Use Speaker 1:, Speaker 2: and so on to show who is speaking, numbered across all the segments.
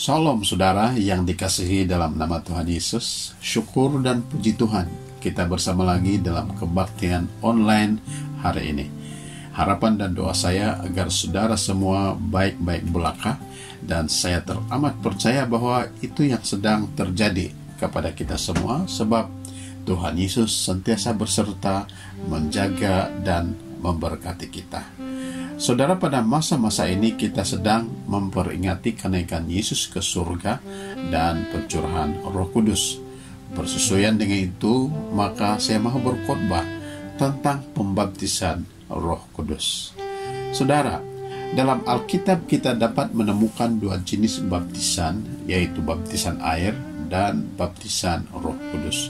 Speaker 1: Shalom saudara yang dikasihi dalam nama Tuhan Yesus. Syukur dan puji Tuhan, kita bersama lagi dalam kebaktian online hari ini. Harapan dan doa saya agar saudara semua baik-baik belaka, dan saya teramat percaya bahwa itu yang sedang terjadi kepada kita semua, sebab Tuhan Yesus sentiasa berserta, menjaga dan memberkati kita. Saudara, pada masa-masa ini kita sedang memperingati kenaikan Yesus ke surga dan pencurahan Roh Kudus. Bersesuaian dengan itu, maka saya mau berkhotbah tentang pembaptisan Roh Kudus. Saudara, dalam Alkitab kita dapat menemukan dua jenis baptisan, yaitu baptisan air dan baptisan Roh Kudus.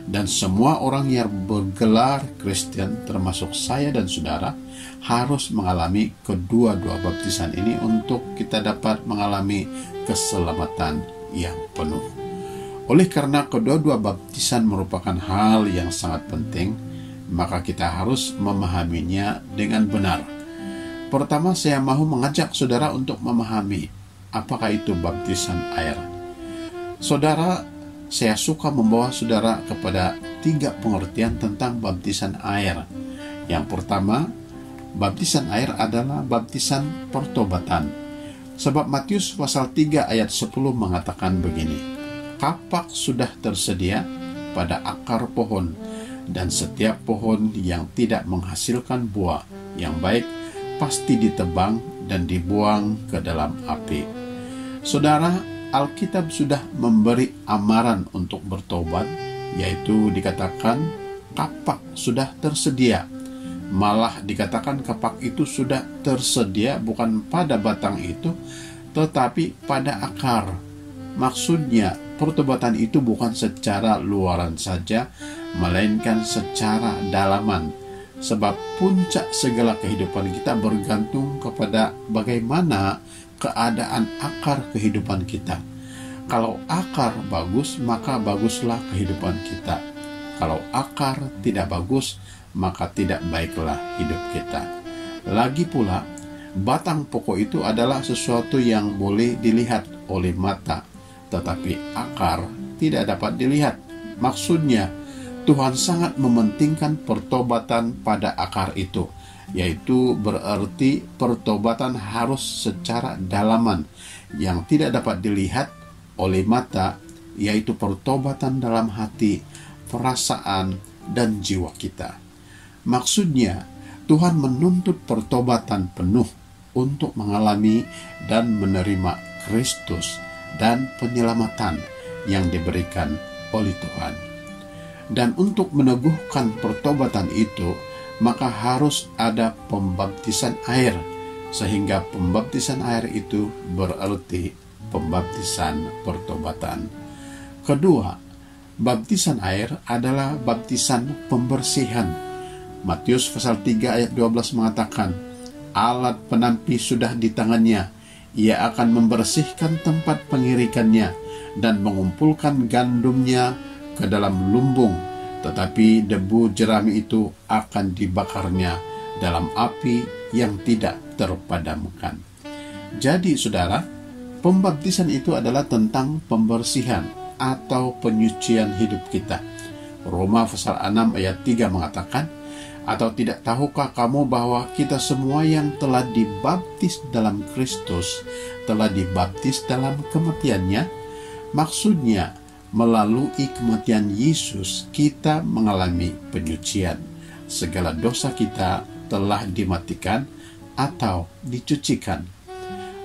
Speaker 1: Dan semua orang yang bergelar Kristen, termasuk saya dan saudara, harus mengalami kedua-dua baptisan ini untuk kita dapat mengalami keselamatan yang penuh. Oleh karena kedua-dua baptisan merupakan hal yang sangat penting, maka kita harus memahaminya dengan benar. Pertama, saya mau mengajak saudara untuk memahami apakah itu baptisan air. Saudara, saya suka membawa saudara kepada 3 pengertian tentang baptisan air. Yang pertama, baptisan air adalah baptisan pertobatan. Sebab Matius pasal 3 ayat 10 mengatakan begini, "Kapak sudah tersedia pada akar pohon, dan setiap pohon yang tidak menghasilkan buah yang baik pasti ditebang dan dibuang ke dalam api." Saudara, Alkitab sudah memberi amaran untuk bertobat, yaitu dikatakan kapak sudah tersedia. Malah dikatakan kapak itu sudah tersedia bukan pada batang itu, tetapi pada akar. Maksudnya, pertobatan itu bukan secara luaran saja, melainkan secara dalaman. Sebab puncak segala kehidupan kita bergantung kepada bagaimana keadaan akar kehidupan kita. Kalau akar bagus, maka baguslah kehidupan kita. Kalau akar tidak bagus, maka tidak baiklah hidup kita. Lagi pula, batang pokok itu adalah sesuatu yang boleh dilihat oleh mata, tetapi akar tidak dapat dilihat. Maksudnya, Tuhan sangat mementingkan pertobatan pada akar itu, yaitu berarti pertobatan harus secara dalaman yang tidak dapat dilihat oleh mata, yaitu pertobatan dalam hati, perasaan, dan jiwa kita. Maksudnya, Tuhan menuntut pertobatan penuh untuk mengalami dan menerima Kristus dan penyelamatan yang diberikan oleh Tuhan. Dan untuk meneguhkan pertobatan itu, maka harus ada pembaptisan air, sehingga pembaptisan air itu berarti pembaptisan pertobatan. Kedua, baptisan air adalah baptisan pembersihan. Matius pasal 3 ayat 12 mengatakan, "Alat penampi sudah di tangannya, ia akan membersihkan tempat pengirikannya dan mengumpulkan gandumnya ke dalam lumbung, tetapi debu jerami itu akan dibakarnya dalam api yang tidak terpadamkan." Jadi saudara, pembaptisan itu adalah tentang pembersihan atau penyucian hidup kita. Roma pasal 6 ayat 3 mengatakan, "Atau tidak tahukah kamu bahwa kita semua yang telah dibaptis dalam Kristus telah dibaptis dalam kematiannya?" Maksudnya, melalui kematian Yesus kita mengalami penyucian. Segala dosa kita telah dimatikan atau dicucikan.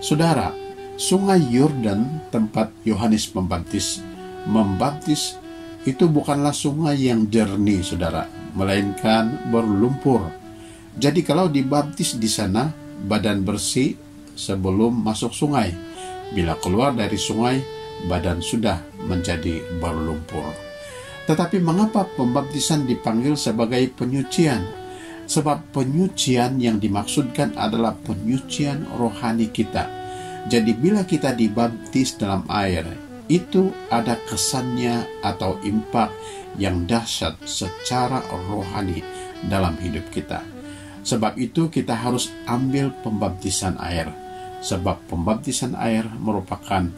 Speaker 1: Saudara, Sungai Yordan tempat Yohanes Pembaptis membaptis itu bukanlah sungai yang jernih, saudara, melainkan berlumpur. Jadi kalau dibaptis di sana, badan bersih sebelum masuk sungai. Bila keluar dari sungai, badan sudah menjadi berlumpur. Tetapi mengapa pembaptisan dipanggil sebagai penyucian? Sebab penyucian yang dimaksudkan adalah penyucian rohani kita. Jadi bila kita dibaptis dalam air, itu ada kesannya atau impak yang dahsyat secara rohani dalam hidup kita. Sebab itu kita harus ambil pembaptisan air. Sebab pembaptisan air merupakan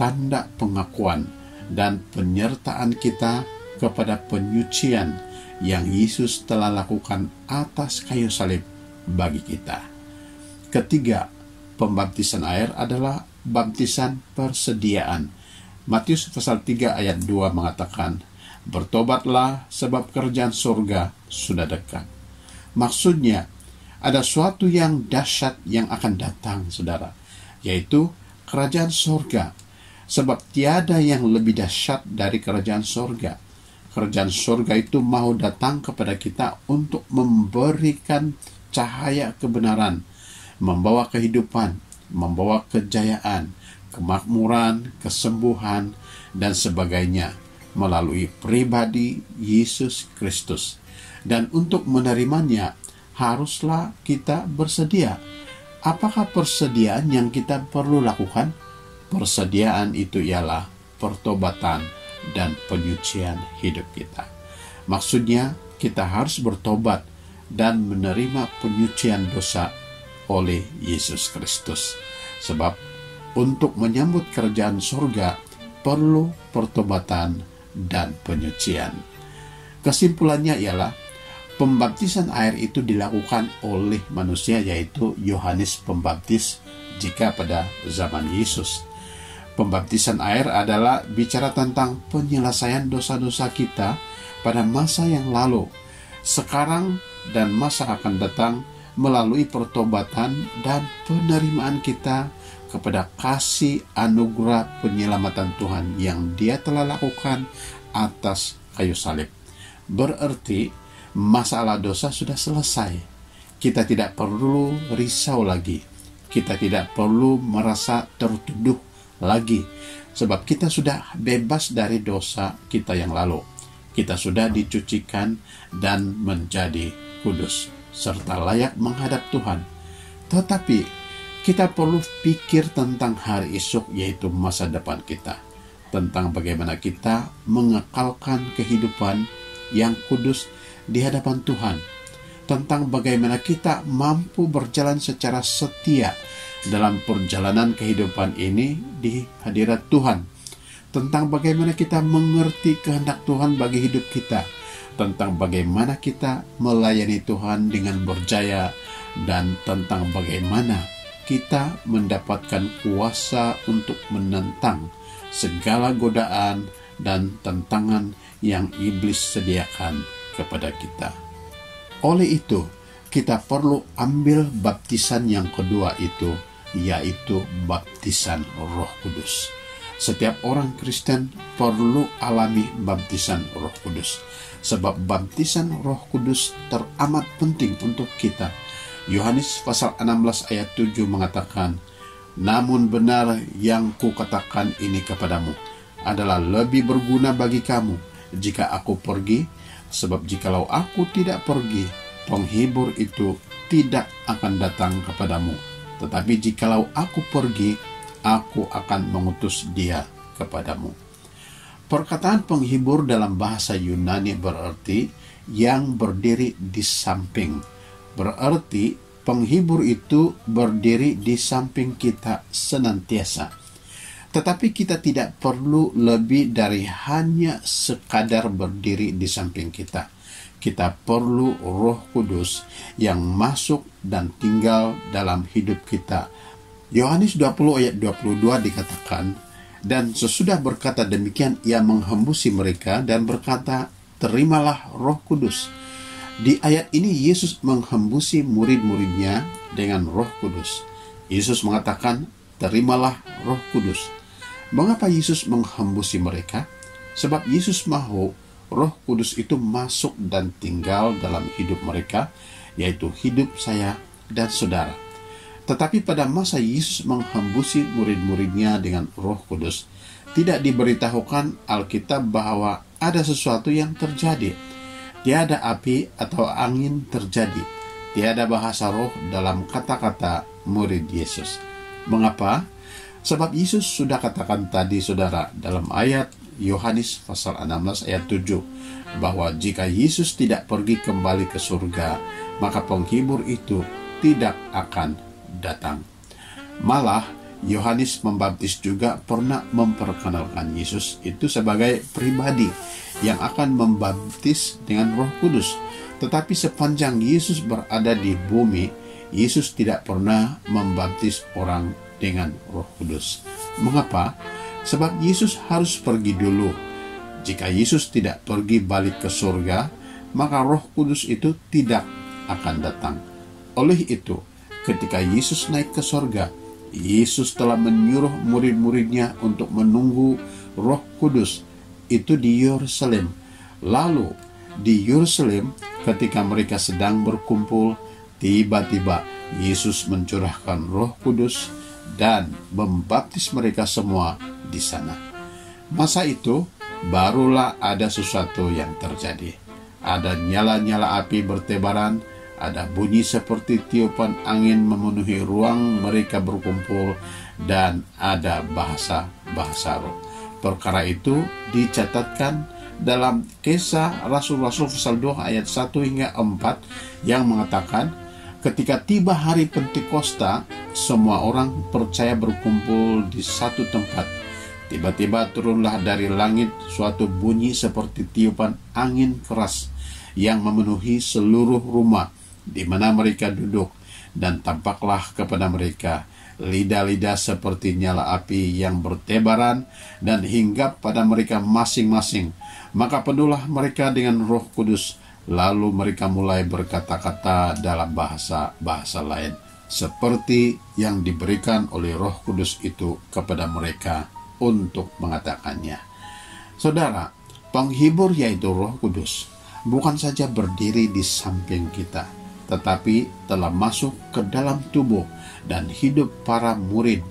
Speaker 1: tanda pengakuan dan penyertaan kita kepada penyucian yang Yesus telah lakukan atas kayu salib bagi kita. Ketiga, pembaptisan air adalah baptisan persediaan. Matius pasal 3 ayat 2 mengatakan, "Bertobatlah sebab kerajaan surga sudah dekat." Maksudnya, ada suatu yang dahsyat yang akan datang, saudara, yaitu kerajaan surga. Sebab tiada yang lebih dahsyat dari kerajaan surga. Kerajaan surga itu mau datang kepada kita untuk memberikan cahaya kebenaran, membawa kehidupan, membawa kejayaan, kemakmuran, kesembuhan, dan sebagainya melalui pribadi Yesus Kristus. Dan untuk menerimanya, haruslah kita bersedia. Apakah persediaan yang kita perlu lakukan? Persediaan itu ialah pertobatan dan penyucian hidup kita. Maksudnya, kita harus bertobat dan menerima penyucian dosa oleh Yesus Kristus. Sebab untuk menyambut kerajaan surga perlu pertobatan dan penyucian. Kesimpulannya ialah pembaptisan air itu dilakukan oleh manusia, yaitu Yohanes Pembaptis jika pada zaman Yesus. Pembaptisan air adalah bicara tentang penyelesaian dosa-dosa kita pada masa yang lalu, sekarang, dan masa akan datang melalui pertobatan dan penerimaan kita kepada kasih anugerah penyelamatan Tuhan yang Dia telah lakukan atas kayu salib. Berarti masalah dosa sudah selesai. Kita tidak perlu risau lagi. Kita tidak perlu merasa tertuduh lagi, sebab kita sudah bebas dari dosa kita yang lalu. Kita sudah dicucikan dan menjadi kudus serta layak menghadap Tuhan. Tetapi kita perlu pikir tentang hari esok, yaitu masa depan kita, tentang bagaimana kita mengekalkan kehidupan yang kudus di hadapan Tuhan, tentang bagaimana kita mampu berjalan secara setia dalam perjalanan kehidupan ini di hadirat Tuhan, tentang bagaimana kita mengerti kehendak Tuhan bagi hidup kita, tentang bagaimana kita melayani Tuhan dengan berjaya, dan tentang bagaimana kita mendapatkan kuasa untuk menentang segala godaan dan tantangan yang iblis sediakan kepada kita. Oleh itu, kita perlu ambil baptisan yang kedua itu, yaitu baptisan Roh Kudus. Setiap orang Kristen perlu alami baptisan Roh Kudus, sebab baptisan Roh Kudus teramat penting untuk kita. Yohanes pasal 16 ayat 7 mengatakan, "Namun benar yang kukatakan ini kepadamu adalah lebih berguna bagi kamu jika aku pergi, sebab jikalau aku tidak pergi, penghibur itu tidak akan datang kepadamu. Tetapi jikalau aku pergi, aku akan mengutus dia kepadamu." Perkataan penghibur dalam bahasa Yunani berarti yang berdiri di samping. Berarti penghibur itu berdiri di samping kita senantiasa. Tetapi kita tidak perlu lebih dari hanya sekadar berdiri di samping kita. Kita perlu Roh Kudus yang masuk dan tinggal dalam hidup kita. Yohanes 20 ayat 22 dikatakan, "Dan sesudah berkata demikian, ia menghembusi mereka dan berkata, 'Terimalah Roh Kudus.'" Di ayat ini Yesus menghembusi murid-muridnya dengan Roh Kudus. Yesus mengatakan, "Terimalah Roh Kudus." Mengapa Yesus menghembusi mereka? Sebab Yesus mau Roh Kudus itu masuk dan tinggal dalam hidup mereka, yaitu hidup saya dan saudara. Tetapi pada masa Yesus menghembusi murid-muridnya dengan Roh Kudus, tidak diberitahukan Alkitab bahwa ada sesuatu yang terjadi. Tiada api atau angin terjadi. Tiada bahasa roh dalam kata-kata murid Yesus. Mengapa? Sebab Yesus sudah katakan tadi, saudara, dalam ayat Yohanes pasal 16 ayat 7, bahwa jika Yesus tidak pergi kembali ke surga, maka penghibur itu tidak akan datang. Malah, Yohanes Pembaptis juga pernah memperkenalkan Yesus itu sebagai pribadi yang akan membaptis dengan Roh Kudus. Tetapi sepanjang Yesus berada di bumi, Yesus tidak pernah membaptis orang dengan Roh Kudus. Mengapa? Sebab Yesus harus pergi dulu. Jika Yesus tidak pergi balik ke surga, maka Roh Kudus itu tidak akan datang. Oleh itu, ketika Yesus naik ke surga, Yesus telah menyuruh murid-muridnya untuk menunggu Roh Kudus itu di Yerusalem. Lalu di Yerusalem, ketika mereka sedang berkumpul, tiba-tiba Yesus mencurahkan Roh Kudus dan membaptis mereka semua di sana. Masa itu barulah ada sesuatu yang terjadi. Ada nyala-nyala api bertebaran, ada bunyi seperti tiupan angin memenuhi ruang mereka berkumpul, dan ada bahasa roh. Perkara itu dicatatkan dalam Kisah Rasul-Rasul pasal 2 ayat 1 hingga 4 yang mengatakan, ketika tiba hari Pentakosta, semua orang percaya berkumpul di satu tempat. Tiba-tiba turunlah dari langit suatu bunyi seperti tiupan angin keras yang memenuhi seluruh rumah di mana mereka duduk, dan tampaklah kepada mereka lidah-lidah seperti nyala api yang bertebaran dan hinggap pada mereka masing-masing. Maka penuhlah mereka dengan Roh Kudus, lalu mereka mulai berkata-kata dalam bahasa lain, seperti yang diberikan oleh Roh Kudus itu kepada mereka untuk mengatakannya. Saudara, penghibur yaitu Roh Kudus bukan saja berdiri di samping kita, tetapi telah masuk ke dalam tubuh dan hidup para murid.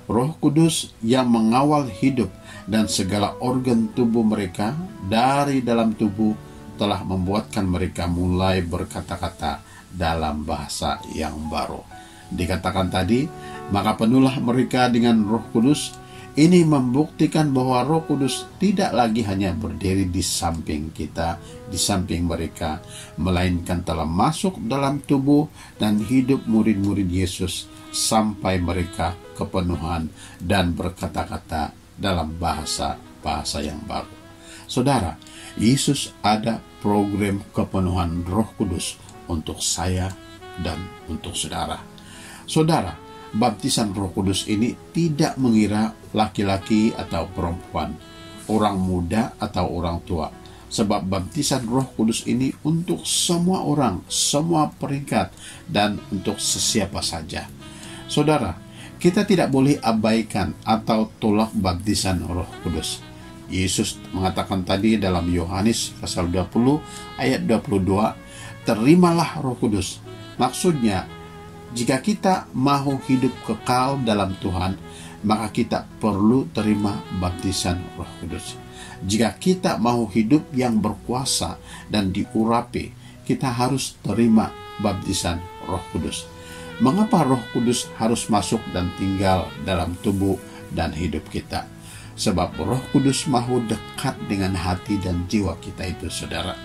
Speaker 1: Roh Kudus yang mengawal hidup dan segala organ tubuh mereka dari dalam tubuh telah membuatkan mereka mulai berkata-kata dalam bahasa yang baru. Dikatakan tadi, maka penuhlah mereka dengan Roh Kudus. Ini membuktikan bahwa Roh Kudus tidak lagi hanya berdiri di samping kita, di samping mereka, melainkan telah masuk dalam tubuh dan hidup murid-murid Yesus sampai mereka kepenuhan dan berkata-kata dalam bahasa yang baru. Saudara, Yesus ada program kepenuhan Roh Kudus untuk saya dan untuk saudara. Saudara, baptisan Roh Kudus ini tidak mengira laki-laki atau perempuan, orang muda atau orang tua. Sebab baptisan Roh Kudus ini untuk semua orang, semua peringkat, dan untuk sesiapa saja. Saudara, kita tidak boleh abaikan atau tolak baptisan Roh Kudus. Yesus mengatakan tadi dalam Yohanes pasal 20 ayat 22, terimalah Roh Kudus. Maksudnya, jika kita mau hidup kekal dalam Tuhan, maka kita perlu terima baptisan Roh Kudus. Jika kita mau hidup yang berkuasa dan diurapi, kita harus terima baptisan Roh Kudus. Mengapa Roh Kudus harus masuk dan tinggal dalam tubuh dan hidup kita? Sebab Roh Kudus mau dekat dengan hati dan jiwa kita itu, saudara.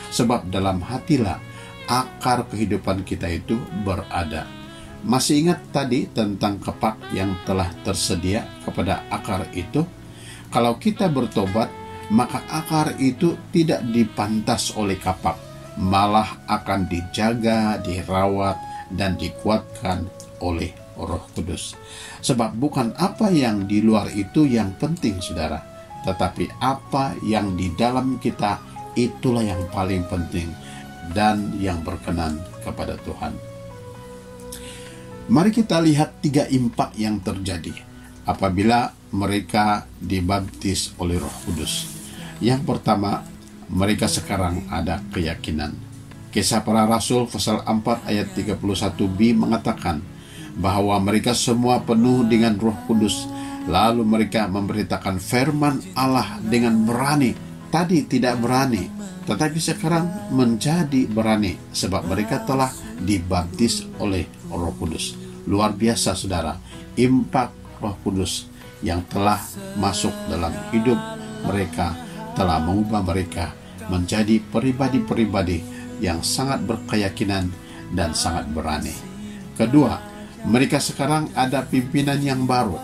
Speaker 1: Sebab dalam hatilah akar kehidupan kita itu berada. Masih ingat tadi tentang kepak yang telah tersedia kepada akar itu? Kalau kita bertobat, maka akar itu tidak dipantas oleh kapak, malah akan dijaga, dirawat, dan dikuatkan oleh Roh Kudus. Sebab bukan apa yang di luar itu yang penting, saudara, tetapi apa yang di dalam kita, itulah yang paling penting dan yang berkenan kepada Tuhan. Mari kita lihat 3 impak yang terjadi apabila mereka dibaptis oleh Roh Kudus. Yang pertama, mereka sekarang ada keyakinan. Kisah Para Rasul pasal 4 ayat 31b mengatakan bahwa mereka semua penuh dengan Roh Kudus, lalu mereka memberitakan firman Allah dengan berani. Tadi tidak berani, tetapi sekarang menjadi berani sebab mereka telah dibaptis oleh Roh Kudus. Luar biasa, saudara, impak Roh Kudus yang telah masuk dalam hidup mereka telah mengubah mereka menjadi pribadi-pribadi yang sangat berkeyakinan dan sangat berani. Kedua, Mereka sekarang ada pimpinan yang baru.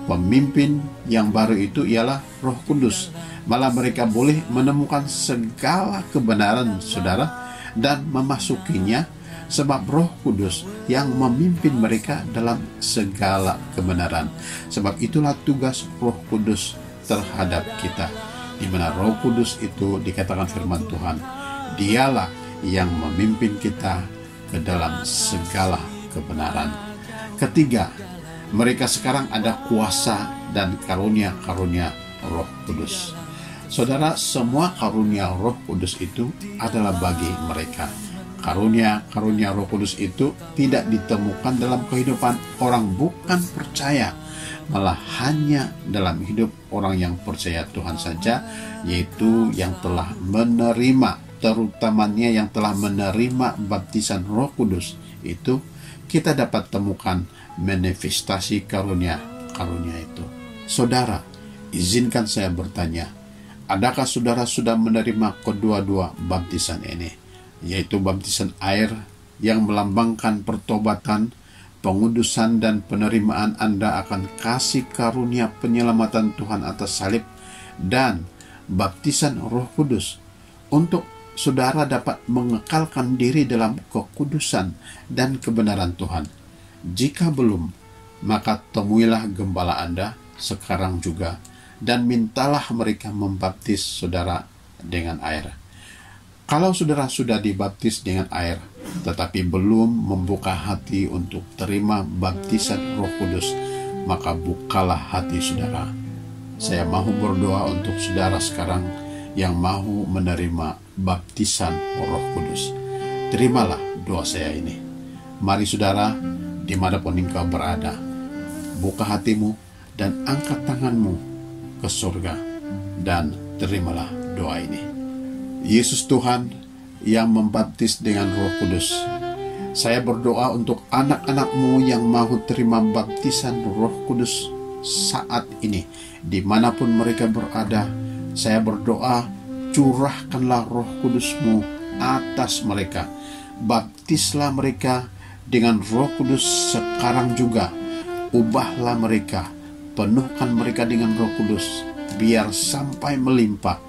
Speaker 1: Pemimpin yang baru itu ialah Roh Kudus. Malah mereka boleh menemukan segala kebenaran, saudara, dan memasukinya, sebab Roh Kudus yang memimpin mereka dalam segala kebenaran. Sebab itulah tugas Roh Kudus terhadap kita, di mana Roh Kudus itu dikatakan firman Tuhan, dialah yang memimpin kita ke dalam segala kebenaran. Ketiga, mereka sekarang ada kuasa dan karunia-karunia Roh Kudus. Saudara, semua karunia Roh Kudus itu adalah bagi mereka. Karunia-karunia Roh Kudus itu tidak ditemukan dalam kehidupan orang bukan percaya, malah hanya dalam hidup orang yang percaya Tuhan saja, yaitu yang telah menerima, terutamanya yang telah menerima baptisan Roh Kudus. Itu kita dapat temukan manifestasi karunia-karunia itu. Saudara, izinkan saya bertanya, adakah saudara sudah menerima kedua-dua baptisan ini, yaitu baptisan air yang melambangkan pertobatan, pengudusan, dan penerimaan Anda akan kasih karunia penyelamatan Tuhan atas salib, dan baptisan Roh Kudus untuk saudara dapat mengekalkan diri dalam kekudusan dan kebenaran Tuhan. Jika belum, maka temuilah gembala Anda sekarang juga dan mintalah mereka membaptis saudara dengan air. Kalau saudara sudah dibaptis dengan air, tetapi belum membuka hati untuk terima baptisan Roh Kudus, maka bukalah hati saudara. Saya mau berdoa untuk saudara sekarang yang mau menerima baptisan Roh Kudus. Terimalah doa saya ini. Mari saudara, dimanapun engkau berada, buka hatimu dan angkat tanganmu ke surga dan terimalah doa ini. Yesus Tuhan yang membaptis dengan Roh Kudus, saya berdoa untuk anak-anak-Mu yang mau terima baptisan Roh Kudus saat ini, dimanapun mereka berada. Saya berdoa, curahkanlah Roh Kudus-Mu atas mereka. Baptislah mereka dengan Roh Kudus sekarang juga. Ubahlah mereka, penuhkan mereka dengan Roh Kudus, biar sampai melimpah.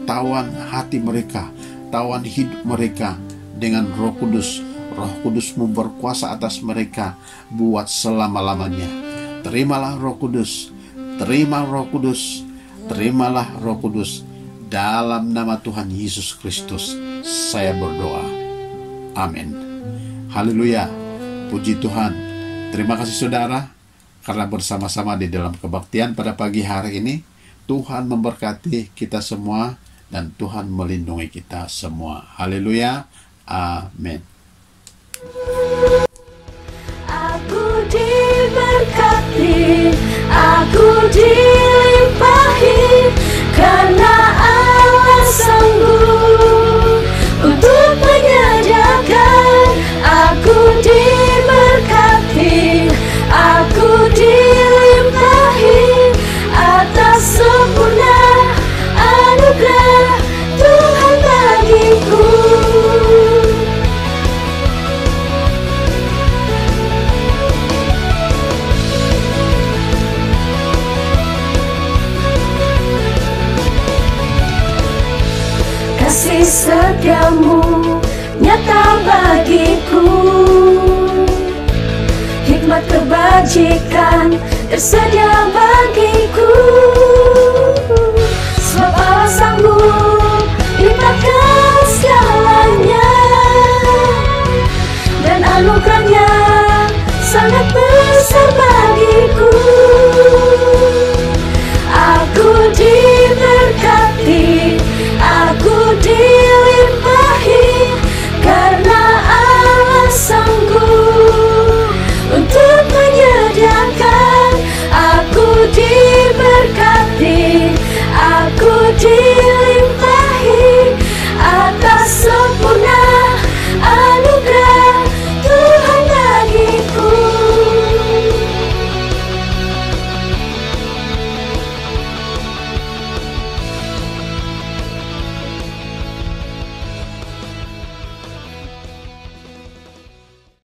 Speaker 1: Tawan hati mereka, tawan hidup mereka dengan Roh Kudus. Roh Kudus-Mu berkuasa atas mereka buat selama-lamanya. Terimalah Roh Kudus, terima Roh Kudus, terimalah Roh Kudus. Dalam nama Tuhan Yesus Kristus saya berdoa. Amin. Haleluya. Puji Tuhan. Terima kasih saudara, karena bersama-sama di dalam kebaktian pada pagi hari ini. Tuhan memberkati kita semua dan Tuhan melindungi kita semua. Haleluya. Amin.
Speaker 2: Aku diberkati, aku dilimpahi, karena Allah sanggup untuk menyediakan. Aku diberkati, aku dilimpahi atas sempurna anugerah Tuhan bagiku. Kasih setiamu nyata bagiku, hikmat kebajikan tersedia bagiku.